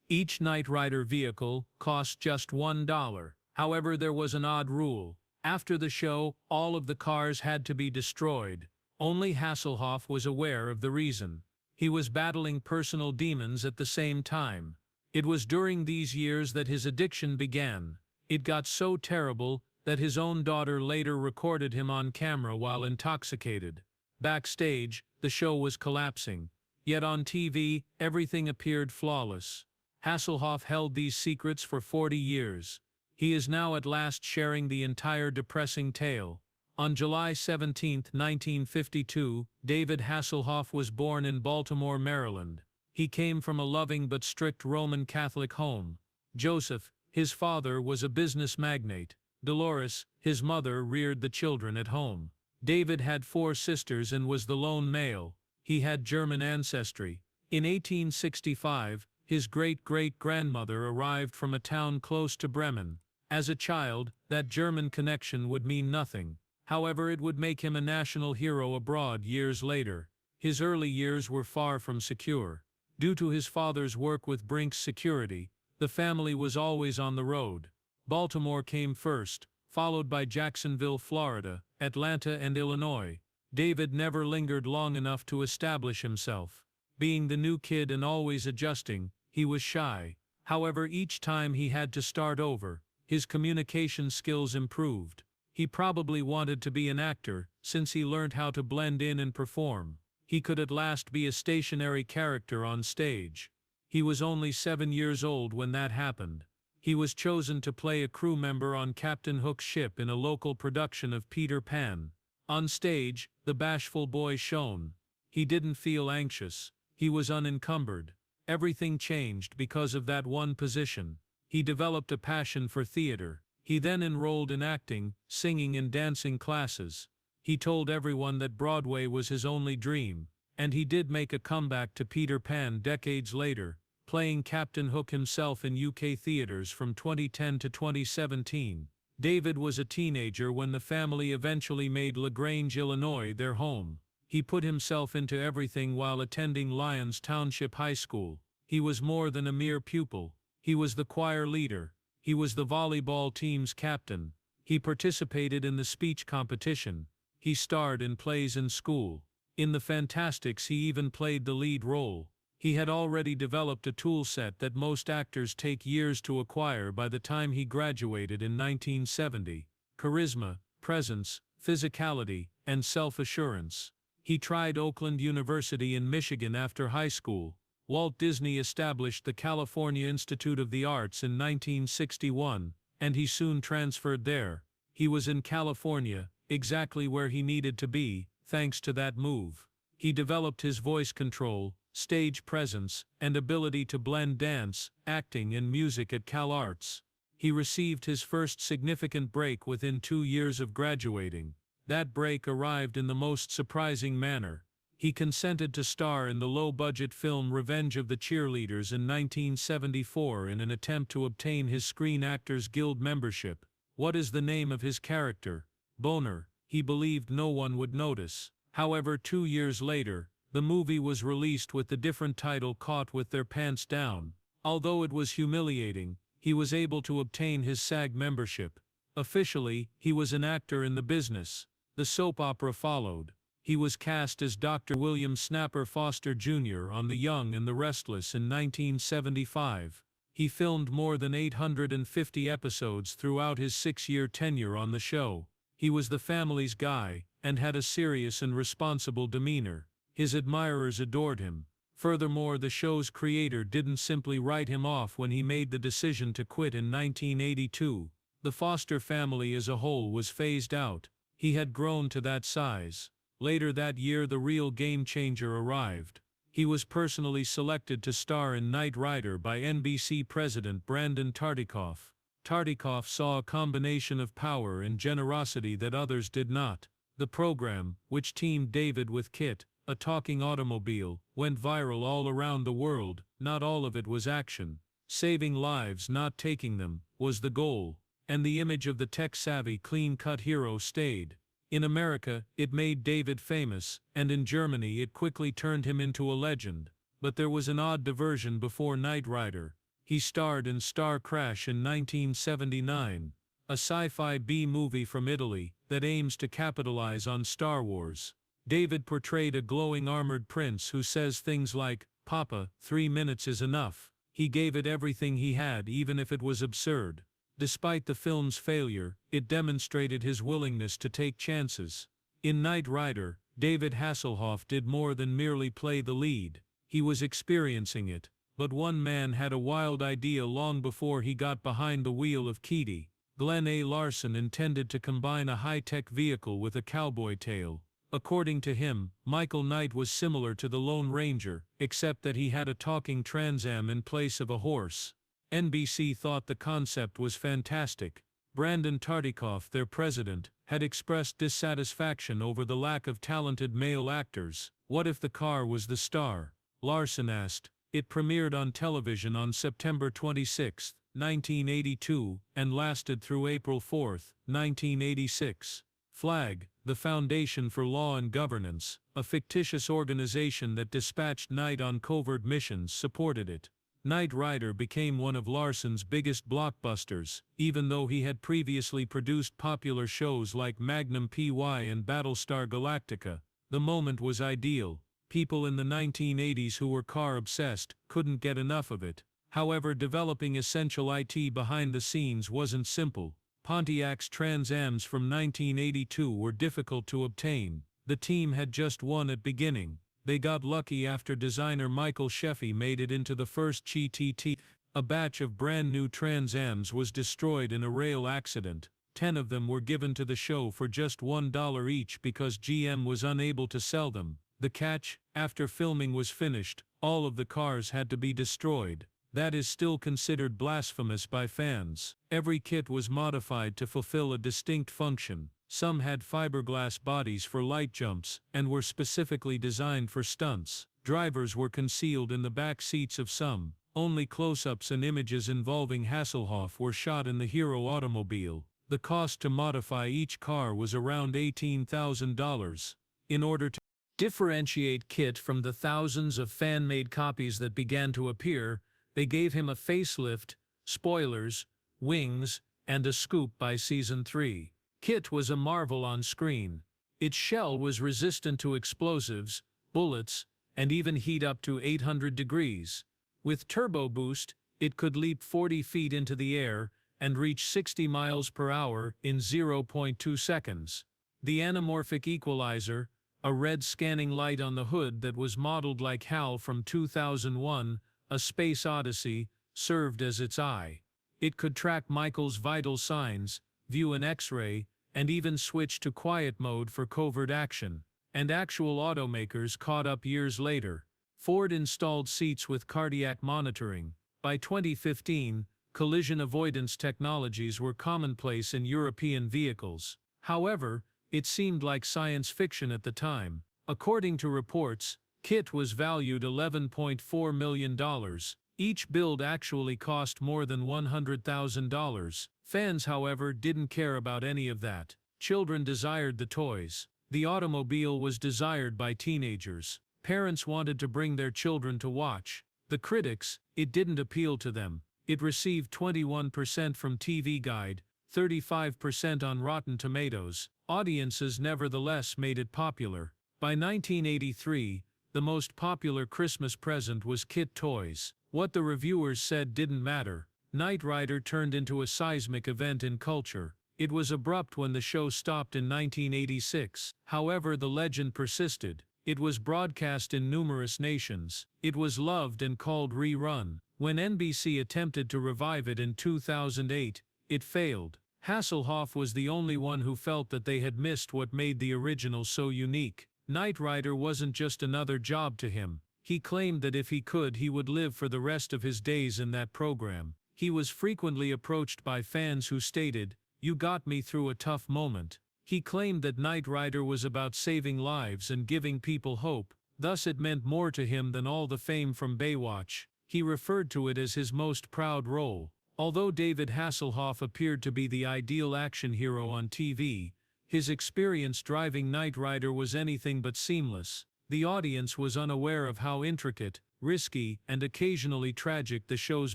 Each Knight Rider vehicle cost just $1. However, there was an odd rule. After the show, all of the cars had to be destroyed. Only Hasselhoff was aware of the reason. He was battling personal demons at the same time. It was during these years that his addiction began. It got so terrible that his own daughter later recorded him on camera while intoxicated. Backstage, the show was collapsing. Yet on TV, everything appeared flawless. Hasselhoff held these secrets for 40 years. He is now at last sharing the entire depressing tale. On July 17, 1952, David Hasselhoff was born in Baltimore, Maryland. He came from a loving but strict Roman Catholic home. Joseph, his father, was a business magnate. Dolores, his mother, reared the children at home. David had 4 sisters and was the lone male. He had German ancestry. In 1865, his great-great-grandmother arrived from a town close to Bremen. As a child, that German connection would mean nothing. However, it would make him a national hero abroad years later. His early years were far from secure. Due to his father's work with Brink's Security, the family was always on the road. Baltimore came first, followed by Jacksonville, Florida, Atlanta, and Illinois. David never lingered long enough to establish himself. Being the new kid and always adjusting, he was shy. However, each time he had to start over, his communication skills improved. He probably wanted to be an actor, since he learned how to blend in and perform. He could at last be a stationary character on stage. He was only 7 years old when that happened. He was chosen to play a crew member on Captain Hook's ship in a local production of Peter Pan. On stage, the bashful boy shone. He didn't feel anxious. He was unencumbered. Everything changed because of that one position. He developed a passion for theater. He then enrolled in acting, singing, and dancing classes. He told everyone that Broadway was his only dream, and he did make a comeback to Peter Pan decades later, playing Captain Hook himself in UK theaters from 2010 to 2017. David was a teenager when the family eventually made LaGrange, Illinois, their home. He put himself into everything while attending Lyons Township High School. He was more than a mere pupil. He was the choir leader. He was the volleyball team's captain. He participated in the speech competition. He starred in plays in school. In the Fantastics, he even played the lead role. He had already developed a tool set that most actors take years to acquire by the time he graduated in 1970. Charisma, presence, physicality, and self-assurance. He tried Oakland University in Michigan after high school. Walt Disney established the California Institute of the Arts in 1961, and he soon transferred there. He was in California, exactly where he needed to be, thanks to that move. He developed his voice control, stage presence, and ability to blend dance, acting, and music at Cal Arts. He received his first significant break within 2 years of graduating. That break arrived in the most surprising manner. He consented to star in the low-budget film Revenge of the Cheerleaders in 1974 in an attempt to obtain his Screen Actors Guild membership. What is the name of his character? Boner. He believed no one would notice. However, 2 years later, the movie was released with the different title Caught with Their Pants Down. Although it was humiliating, he was able to obtain his SAG membership. Officially, he was an actor in the business. The soap opera followed. He was cast as Dr. William Snapper Foster Jr. on The Young and the Restless in 1975. He filmed more than 850 episodes throughout his 6-year tenure on the show. He was the family's guy, and had a serious and responsible demeanor. His admirers adored him. Furthermore, the show's creator didn't simply write him off when he made the decision to quit in 1982. The Foster family as a whole was phased out. He had grown to that size. Later that year, the real game changer arrived. He was personally selected to star in Knight Rider by NBC president Brandon Tartikoff. Tartikoff saw a combination of power and generosity that others did not. The program, which teamed David with KITT, a talking automobile, went viral all around the world. Not all of it was action. Saving lives, not taking them, was the goal. And the image of the tech-savvy, clean-cut hero stayed. In America, it made David famous, and in Germany it quickly turned him into a legend. But there was an odd diversion before Knight Rider. He starred in Star Crash in 1979, a sci-fi B-movie from Italy that aims to capitalize on Star Wars. David portrayed a glowing armored prince who says things like, "Papa, 3 minutes is enough." He gave it everything he had, even if it was absurd. Despite the film's failure, it demonstrated his willingness to take chances. In Knight Rider, David Hasselhoff did more than merely play the lead. He was experiencing it. But one man had a wild idea long before he got behind the wheel of KITT. Glenn A. Larson intended to combine a high-tech vehicle with a cowboy tale. According to him, Michael Knight was similar to the Lone Ranger, except that he had a talking Trans Am in place of a horse. NBC thought the concept was fantastic. Brandon Tartikoff, their president, had expressed dissatisfaction over the lack of talented male actors. What if the car was the star? Larson asked. It premiered on television on September 26, 1982, and lasted through April 4, 1986. FLAG, the Foundation for Law and Governance, a fictitious organization that dispatched Knight on covert missions, supported it. Knight Rider became one of Larson's biggest blockbusters, even though he had previously produced popular shows like Magnum PY and Battlestar Galactica. The moment was ideal. People in the 1980s who were car-obsessed couldn't get enough of it. However, developing essential IT behind the scenes wasn't simple. Pontiac's Trans Ams from 1982 were difficult to obtain. The team had just one at beginning. They got lucky after designer Michael Sheffey made it into the first KITT. A batch of brand new Trans Ams was destroyed in a rail accident. 10 of them were given to the show for just $1 each because GM was unable to sell them. The catch, after filming was finished, all of the cars had to be destroyed. That is still considered blasphemous by fans. Every kit was modified to fulfill a distinct function. Some had fiberglass bodies for light jumps and were specifically designed for stunts. Drivers were concealed in the back seats of some. Only close-ups and images involving Hasselhoff were shot in the hero automobile. The cost to modify each car was around $18,000. In order to differentiate KITT from the thousands of fan-made copies that began to appear, they gave him a facelift, spoilers, wings, and a scoop by Season 3. KITT was a marvel on screen. Its shell was resistant to explosives, bullets, and even heat up to 800 degrees. With turbo boost, it could leap 40 feet into the air and reach 60 miles per hour in 0.2 seconds. The anamorphic equalizer, a red scanning light on the hood that was modeled like HAL from 2001, A Space Odyssey, served as its eye. It could track Michael's vital signs, view an X-ray, and even switch to quiet mode for covert action. And actual automakers caught up years later. Ford installed seats with cardiac monitoring. By 2015, collision avoidance technologies were commonplace in European vehicles. However, it seemed like science fiction at the time. According to reports, KITT was valued $11.4 million. Each build actually cost more than $100,000. Fans, however, didn't care about any of that. Children desired the toys. The automobile was desired by teenagers. Parents wanted to bring their children to watch. The critics, it didn't appeal to them. It received 21% from TV Guide, 35% on Rotten Tomatoes. Audiences nevertheless made it popular. By 1983, the most popular Christmas present was KITT toys. What the reviewers said didn't matter. Knight Rider turned into a seismic event in culture. It was abrupt when the show stopped in 1986. However, the legend persisted. It was broadcast in numerous nations. It was loved and called Rerun. When NBC attempted to revive it in 2008, it failed. Hasselhoff was the only one who felt that they had missed what made the original so unique. Knight Rider wasn't just another job to him. He claimed that if he could, he would live for the rest of his days in that program. He was frequently approached by fans who stated, "You got me through a tough moment." He claimed that Knight Rider was about saving lives and giving people hope. Thus it meant more to him than all the fame from Baywatch. He referred to it as his most proud role. Although David Hasselhoff appeared to be the ideal action hero on TV, his experience driving Knight Rider was anything but seamless. The audience was unaware of how intricate, risky, and occasionally tragic the show's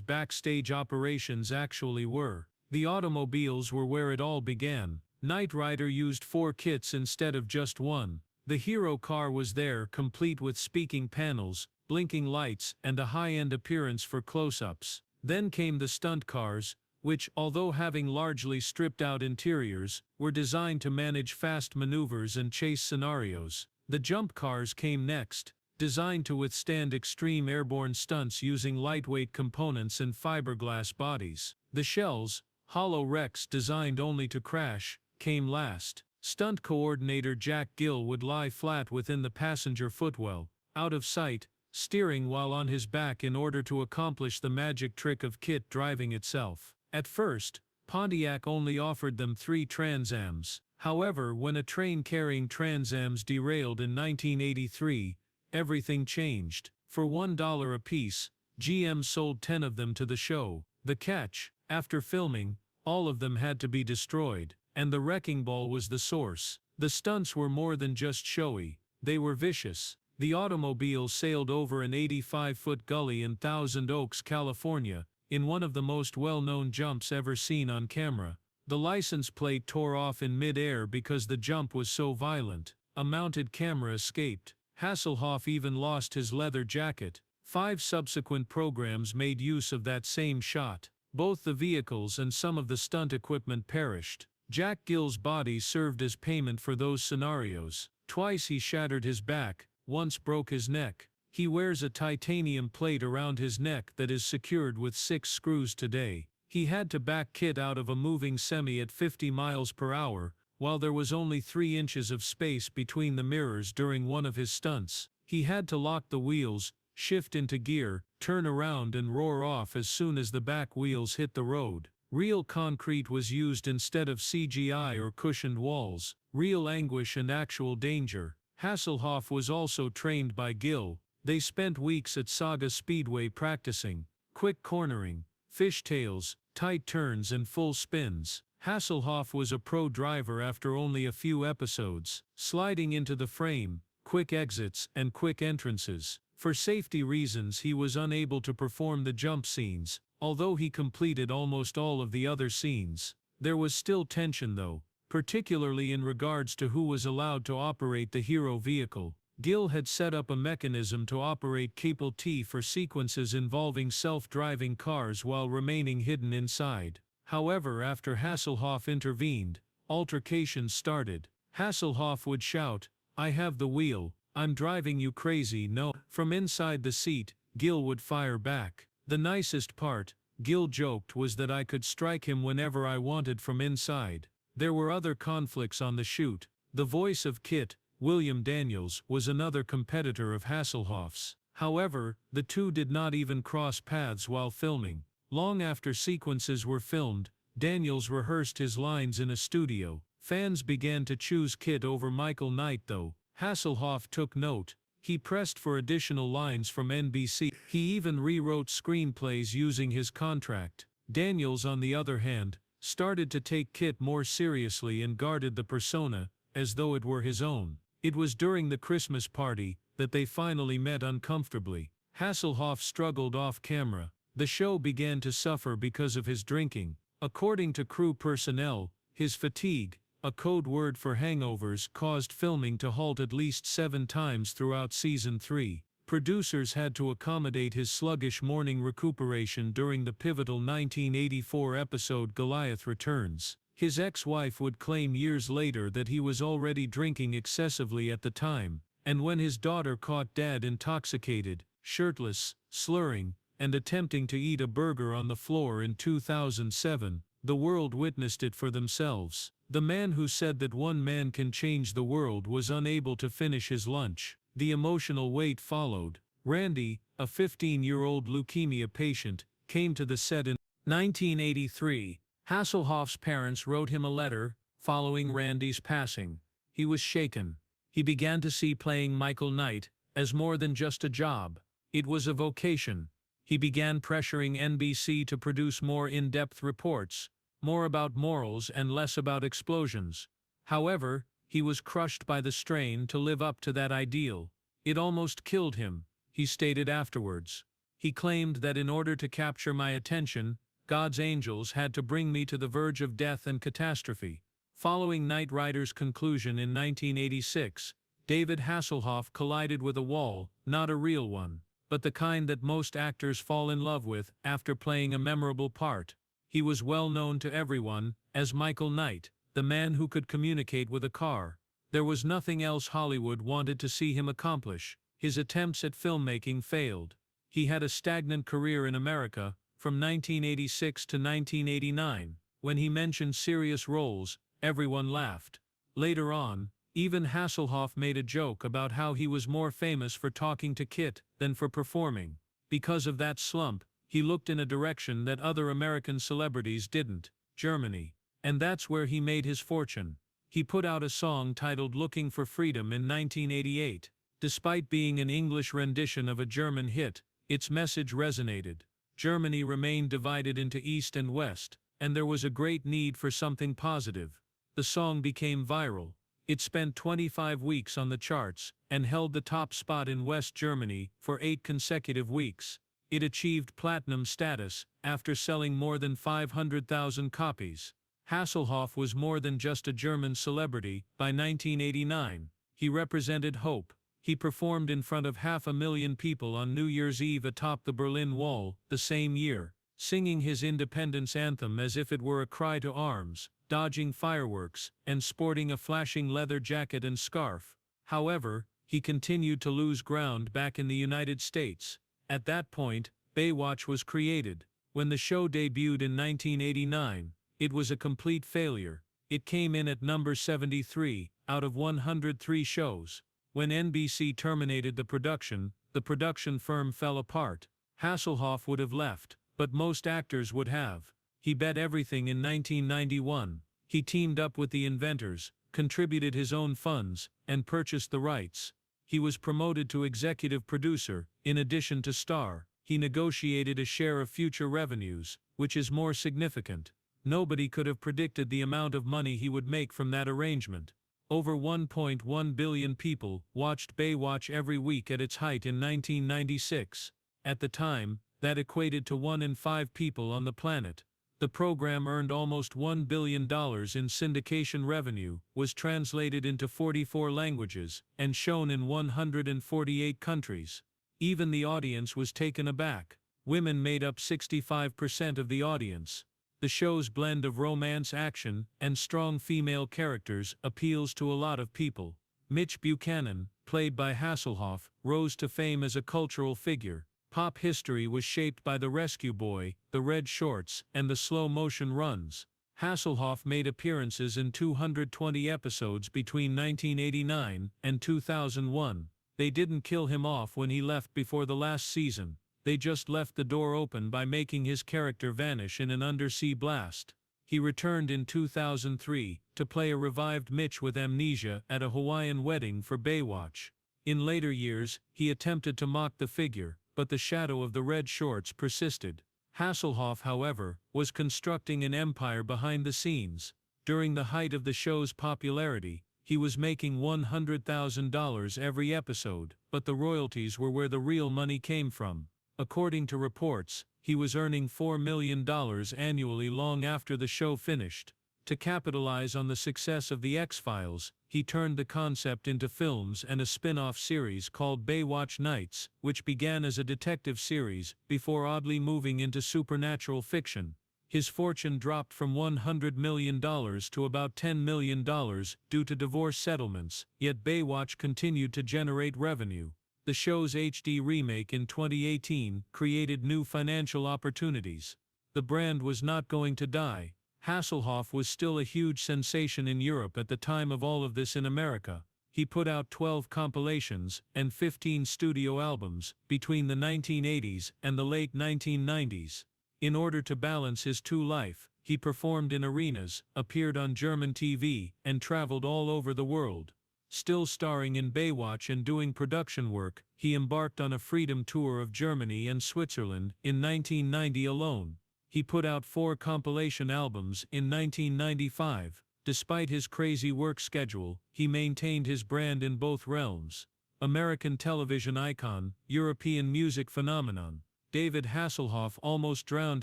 backstage operations actually were. The automobiles were where it all began. Knight Rider used 4 kits instead of just one. The hero car was there, complete with speaking panels, blinking lights, and a high-end appearance for close-ups. Then came the stunt cars, which, although having largely stripped-out interiors, were designed to manage fast maneuvers and chase scenarios. The jump cars came next, designed to withstand extreme airborne stunts using lightweight components and fiberglass bodies. The shells, hollow wrecks designed only to crash, came last. Stunt coordinator Jack Gill would lie flat within the passenger footwell, out of sight, steering while on his back in order to accomplish the magic trick of KITT driving itself. At first, Pontiac only offered them 3 Transams. However, when a train carrying Transams derailed in 1983, everything changed. For $1 apiece, GM sold 10 of them to the show. The catch, after filming, all of them had to be destroyed, and the wrecking ball was the source. The stunts were more than just showy, they were vicious. The automobile sailed over an 85-foot gully in Thousand Oaks, California, in one of the most well-known jumps ever seen on camera. The license plate tore off in mid-air because the jump was so violent. A mounted camera escaped. Hasselhoff even lost his leather jacket. 5 subsequent programs made use of that same shot. Both the vehicles and some of the stunt equipment perished. Jack Gill's body served as payment for those scenarios. Twice he shattered his back, once broke his neck. He wears a titanium plate around his neck that is secured with 6 screws today. He had to back KITT out of a moving semi at 50 miles per hour, while there was only 3 inches of space between the mirrors during one of his stunts. He had to lock the wheels, shift into gear, turn around and roar off as soon as the back wheels hit the road. Real concrete was used instead of CGI or cushioned walls. Real anguish and actual danger. Hasselhoff was also trained by Gill. They spent weeks at Saga Speedway practicing quick cornering, fishtails, tight turns and full spins. Hasselhoff was a pro driver after only a few episodes, sliding into the frame, quick exits and quick entrances. For safety reasons he was unable to perform the jump scenes, although he completed almost all of the other scenes. There was still tension though, particularly in regards to who was allowed to operate the hero vehicle. Gill had set up a mechanism to operate KITT for sequences involving self-driving cars while remaining hidden inside. However, after Hasselhoff intervened, altercations started. Hasselhoff would shout, "I have the wheel, I'm driving you crazy, no." From inside the seat, Gill would fire back. The nicest part, Gill joked, was that I could strike him whenever I wanted from inside. There were other conflicts on the shoot. The voice of KITT, William Daniels, was another competitor of Hasselhoff's. However, the two did not even cross paths while filming. Long after sequences were filmed, Daniels rehearsed his lines in a studio. Fans began to choose KITT over Michael Knight though. Hasselhoff took note. He pressed for additional lines from NBC. He even rewrote screenplays using his contract. Daniels, on the other hand, started to take KITT more seriously and guarded the persona, as though it were his own. It was during the Christmas party that they finally met uncomfortably. Hasselhoff struggled off camera. The show began to suffer because of his drinking. According to crew personnel, his fatigue, a code word for hangovers, caused filming to halt at least 7 times throughout season 3. Producers had to accommodate his sluggish morning recuperation during the pivotal 1984 episode Goliath Returns. His ex-wife would claim years later that he was already drinking excessively at the time, and when his daughter caught Dad intoxicated, shirtless, slurring, and attempting to eat a burger on the floor in 2007, the world witnessed it for themselves. The man who said that one man can change the world was unable to finish his lunch. The emotional weight followed. Randy, a 15-year-old leukemia patient, came to the set in 1983. Hasselhoff's parents wrote him a letter following Randy's passing. He was shaken. He began to see playing Michael Knight as more than just a job. It was a vocation. He began pressuring NBC to produce more in-depth reports, more about morals and less about explosions. However, he was crushed by the strain to live up to that ideal. It almost killed him. he stated afterwards. He claimed that in order to capture my attention, God's angels had to bring me to the verge of death and catastrophe. Following Knight Rider's conclusion in 1986, David Hasselhoff collided with a wall, not a real one, but the kind that most actors fall in love with after playing a memorable part. He was well known to everyone as Michael Knight, the man who could communicate with a car. There was nothing else Hollywood wanted to see him accomplish. His attempts at filmmaking failed. He had a stagnant career in America from 1986 to 1989. When he mentioned serious roles, everyone laughed. Later on, even Hasselhoff made a joke about how he was more famous for talking to KITT than for performing. Because of that slump, he looked in a direction that other American celebrities didn't: Germany. And that's where he made his fortune. He put out a song titled "Looking for Freedom" in 1988. Despite being an English rendition of a German hit, its message resonated. Germany remained divided into East and West, and there was a great need for something positive. The song became viral. It spent 25 weeks on the charts and held the top spot in West Germany for 8 consecutive weeks. It achieved platinum status after selling more than 500,000 copies. Hasselhoff was more than just a German celebrity. By 1989, he represented hope. He performed in front of 500,000 people on New Year's Eve atop the Berlin Wall the same year, singing his independence anthem as if it were a cry to arms, dodging fireworks, and sporting a flashing leather jacket and scarf. However, he continued to lose ground back in the United States. At that point, Baywatch was created. When the show debuted in 1989, it was a complete failure. It came in at number 73 out of 103 shows. When NBC terminated the production firm fell apart. Hasselhoff would have left, but most actors would have. He bet everything in 1991. He teamed up with the inventors, contributed his own funds, and purchased the rights. He was promoted to executive producer. In addition to star, he negotiated a share of future revenues, which is more significant. Nobody could have predicted the amount of money he would make from that arrangement. Over 1.1 billion people watched Baywatch every week at its height in 1996. At the time, that equated to 1 in 5 people on the planet. The program earned almost $1 billion in syndication revenue, was translated into 44 languages, and shown in 148 countries. Even the audience was taken aback. Women made up 65% of the audience. The show's blend of romance, action, and strong female characters appeals to a lot of people. Mitch Buchanan, played by Hasselhoff, rose to fame as a cultural figure. Pop history was shaped by the Rescue Boy, the red shorts, and the slow-motion runs. Hasselhoff made appearances in 220 episodes between 1989 and 2001. They didn't kill him off when he left before the last season. They just left the door open by making his character vanish in an undersea blast. He returned in 2003 to play a revived Mitch with amnesia at a Hawaiian wedding for Baywatch. In later years, he attempted to mock the figure, but the shadow of the red shorts persisted. Hasselhoff, however, was constructing an empire behind the scenes. During the height of the show's popularity, he was making $100,000 every episode, but the royalties were where the real money came from. According to reports, he was earning $4 million annually long after the show finished. To capitalize on the success of The X-Files, he turned the concept into films and a spin-off series called Baywatch Nights, which began as a detective series before oddly moving into supernatural fiction. His fortune dropped from $100 million to about $10 million due to divorce settlements, yet Baywatch continued to generate revenue. The show's HD remake in 2018 created new financial opportunities. The brand was not going to die. Hasselhoff was still a huge sensation in Europe at the time of all of this in America. He put out 12 compilations and 15 studio albums between the 1980s and the late 1990s. In order to balance his life, he performed in arenas, appeared on German TV, and traveled all over the world. Still starring in Baywatch and doing production work, he embarked on a freedom tour of Germany and Switzerland in 1990 alone. He put out 4 compilation albums in 1995. Despite his crazy work schedule, he maintained his brand in both realms. American television icon, European music phenomenon. David Hasselhoff almost drowned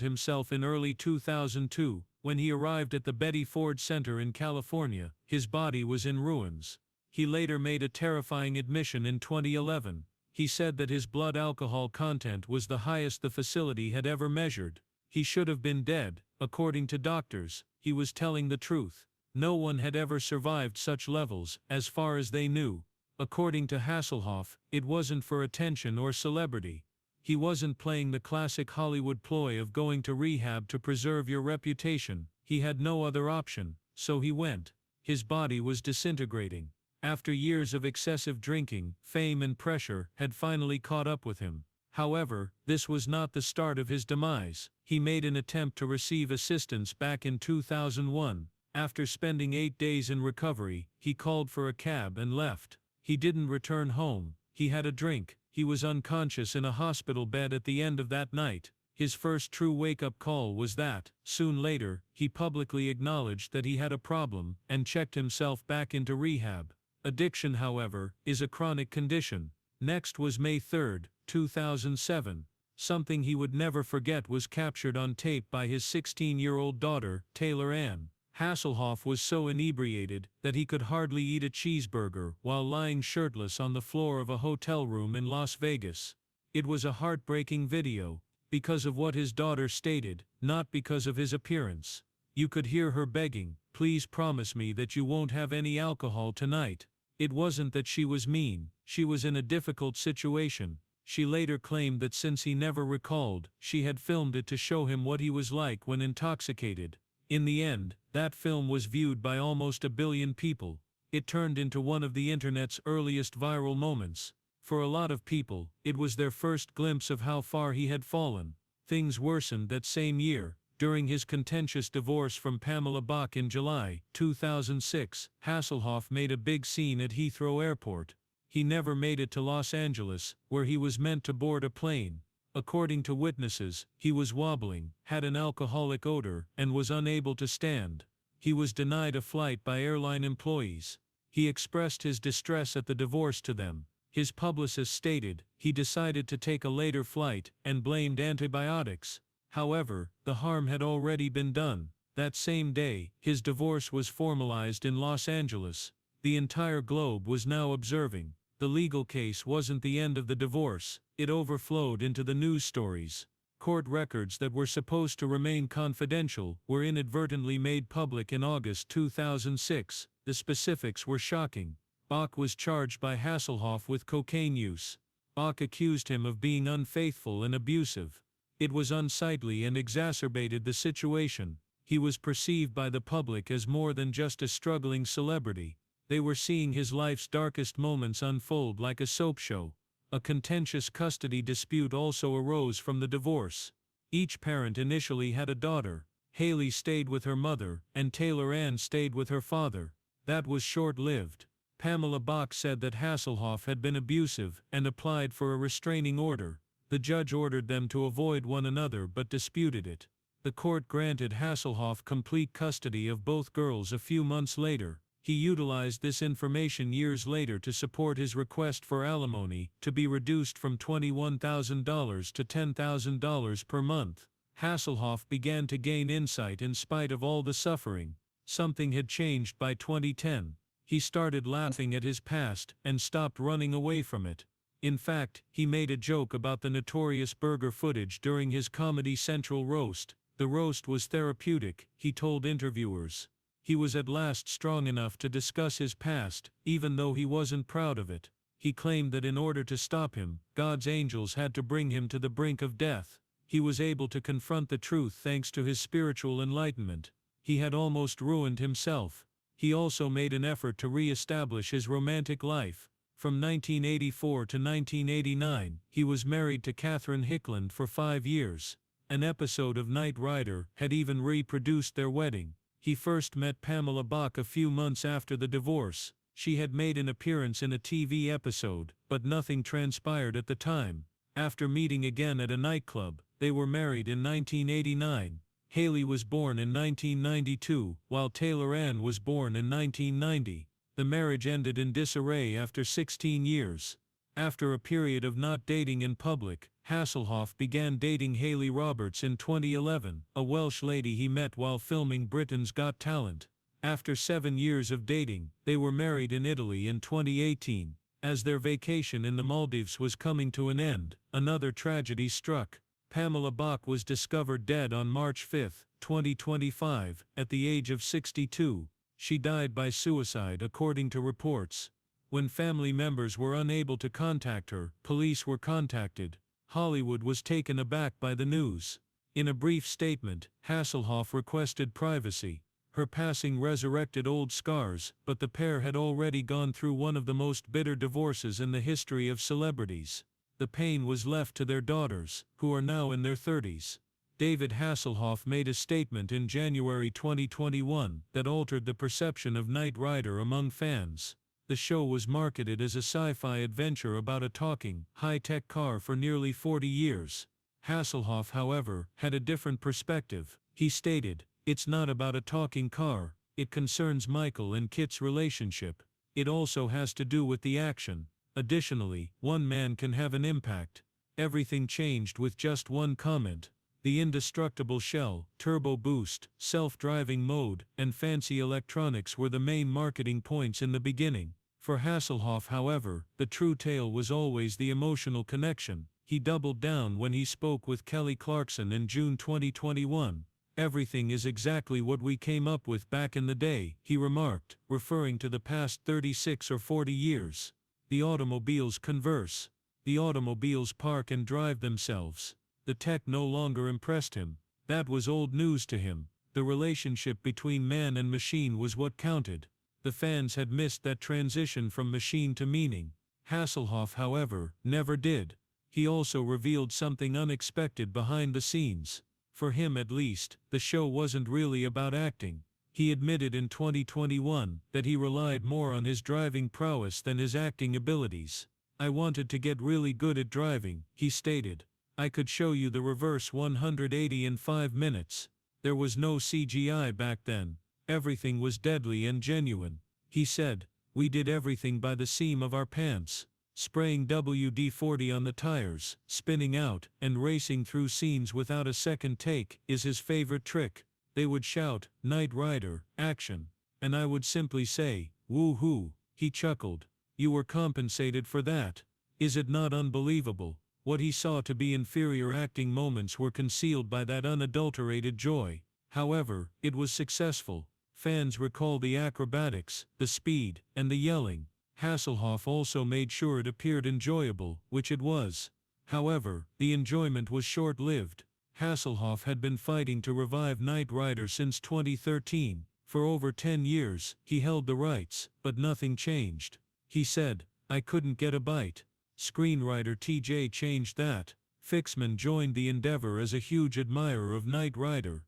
himself in early 2002, when he arrived at the Betty Ford Center in California. His body was in ruins. He later made a terrifying admission in 2011. He said that his blood alcohol content was the highest the facility had ever measured. He should have been dead, according to doctors. He was telling the truth. No one had ever survived such levels, as far as they knew. According to Hasselhoff, it wasn't for attention or celebrity. He wasn't playing the classic Hollywood ploy of going to rehab to preserve your reputation. He had no other option, so he went. His body was disintegrating. After years of excessive drinking, fame and pressure had finally caught up with him. However, this was not the start of his demise. He made an attempt to receive assistance back in 2001. After spending 8 days in recovery, he called for a cab and left. He didn't return home. He had a drink. He was unconscious in a hospital bed at the end of that night. His first true wake-up call was that. Soon later, he publicly acknowledged that he had a problem and checked himself back into rehab. Addiction, however, is a chronic condition. Next was May 3, 2007. Something he would never forget was captured on tape by his 16-year-old daughter, Taylor Ann. Hasselhoff was so inebriated that he could hardly eat a cheeseburger while lying shirtless on the floor of a hotel room in Las Vegas. It was a heartbreaking video, because of what his daughter stated, not because of his appearance. You could hear her begging, "Please promise me that you won't have any alcohol tonight." It wasn't that she was mean, she was in a difficult situation. She later claimed that since he never recalled, she had filmed it to show him what he was like when intoxicated. In the end, that film was viewed by almost 1 billion people. It turned into one of the internet's earliest viral moments. For a lot of people, it was their first glimpse of how far he had fallen. Things worsened that same year. During his contentious divorce from Pamela Bach in July 2006, Hasselhoff made a big scene at Heathrow Airport. He never made it to Los Angeles, where he was meant to board a plane. According to witnesses, he was wobbling, had an alcoholic odor, and was unable to stand. He was denied a flight by airline employees. He expressed his distress at the divorce to them. His publicist stated he decided to take a later flight and blamed antibiotics. However, the harm had already been done. That same day, his divorce was formalized in Los Angeles. The entire globe was now observing. The legal case wasn't the end of the divorce. It overflowed into the news stories. Court records that were supposed to remain confidential were inadvertently made public in August 2006. The specifics were shocking. Bach was charged by Hasselhoff with cocaine use. Bach accused him of being unfaithful and abusive. It was unsightly and exacerbated the situation. He was perceived by the public as more than just a struggling celebrity. They were seeing his life's darkest moments unfold like a soap show. A contentious custody dispute also arose from the divorce. Each parent initially had a daughter. Haley stayed with her mother, and Taylor Ann stayed with her father. That was short-lived. Pamela Bach said that Hasselhoff had been abusive and applied for a restraining order. The judge ordered them to avoid one another but disputed it. The court granted Hasselhoff complete custody of both girls a few months later. He utilized this information years later to support his request for alimony to be reduced from $21,000 to $10,000 per month. Hasselhoff began to gain insight in spite of all the suffering. Something had changed by 2010. He started laughing at his past and stopped running away from it. In fact, he made a joke about the notorious burger footage during his Comedy Central roast. The roast was therapeutic, he told interviewers. He was at last strong enough to discuss his past, even though he wasn't proud of it. He claimed that in order to stop him, God's angels had to bring him to the brink of death. He was able to confront the truth thanks to his spiritual enlightenment. He had almost ruined himself. He also made an effort to re-establish his romantic life. From 1984 to 1989, he was married to Catherine Hickland for 5 years. An episode of Knight Rider had even reproduced their wedding. He first met Pamela Bach a few months after the divorce. She had made an appearance in a TV episode, but nothing transpired at the time. After meeting again at a nightclub, they were married in 1989. Haley was born in 1992, while Taylor Ann was born in 1990. The marriage ended in disarray after 16 years. After a period of not dating in public, Hasselhoff began dating Hayley Roberts in 2011, a Welsh lady he met while filming Britain's Got Talent. After 7 years of dating, they were married in Italy in 2018. As their vacation in the Maldives was coming to an end, another tragedy struck. Pamela Bach was discovered dead on March 5, 2025, at the age of 62. She died by suicide according to reports. When family members were unable to contact her, police were contacted. Hollywood was taken aback by the news. In a brief statement, Hasselhoff requested privacy. Her passing resurrected old scars, but the pair had already gone through one of the most bitter divorces in the history of celebrities. The pain was left to their daughters, who are now in their 30s. David Hasselhoff made a statement in January 2021 that altered the perception of Knight Rider among fans. The show was marketed as a sci-fi adventure about a talking, high-tech car for nearly 40 years. Hasselhoff, however, had a different perspective. He stated, "It's not about a talking car, it concerns Michael and KITT's relationship. It also has to do with the action. Additionally, one man can have an impact. Everything changed with just one comment. The indestructible shell, turbo boost, self-driving mode, and fancy electronics were the main marketing points in the beginning." For Hasselhoff, however, the true tale was always the emotional connection. He doubled down when he spoke with Kelly Clarkson in June 2021. "Everything is exactly what we came up with back in the day," he remarked, referring to the past 36 or 40 years. "The automobiles converse. The automobiles park and drive themselves. The tech no longer impressed him. That was old news to him. The relationship between man and machine was what counted." The fans had missed that transition from machine to meaning. Hasselhoff, however, never did. He also revealed something unexpected behind the scenes. For him at least, the show wasn't really about acting. He admitted in 2021 that he relied more on his driving prowess than his acting abilities. "I wanted to get really good at driving," he stated. "I could show you the reverse 180 in 5 minutes. There was no CGI back then. Everything was deadly and genuine." He said, "We did everything by the seam of our pants. Spraying WD-40 on the tires, spinning out, and racing through scenes without a second take is his favorite trick. They would shout, 'Knight Rider, action!' and I would simply say, 'Woo-hoo!'" He chuckled. "You were compensated for that. Is it not unbelievable?" What he saw to be inferior acting moments were concealed by that unadulterated joy. However, it was successful. Fans recall the acrobatics, the speed, and the yelling. Hasselhoff also made sure it appeared enjoyable, which it was. However, the enjoyment was short-lived. Hasselhoff had been fighting to revive Knight Rider since 2013. For over 10 years, he held the rights, but nothing changed. He said, "I couldn't get a bite." Screenwriter TJ changed that. Fixman joined the endeavor as a huge admirer of Knight Rider.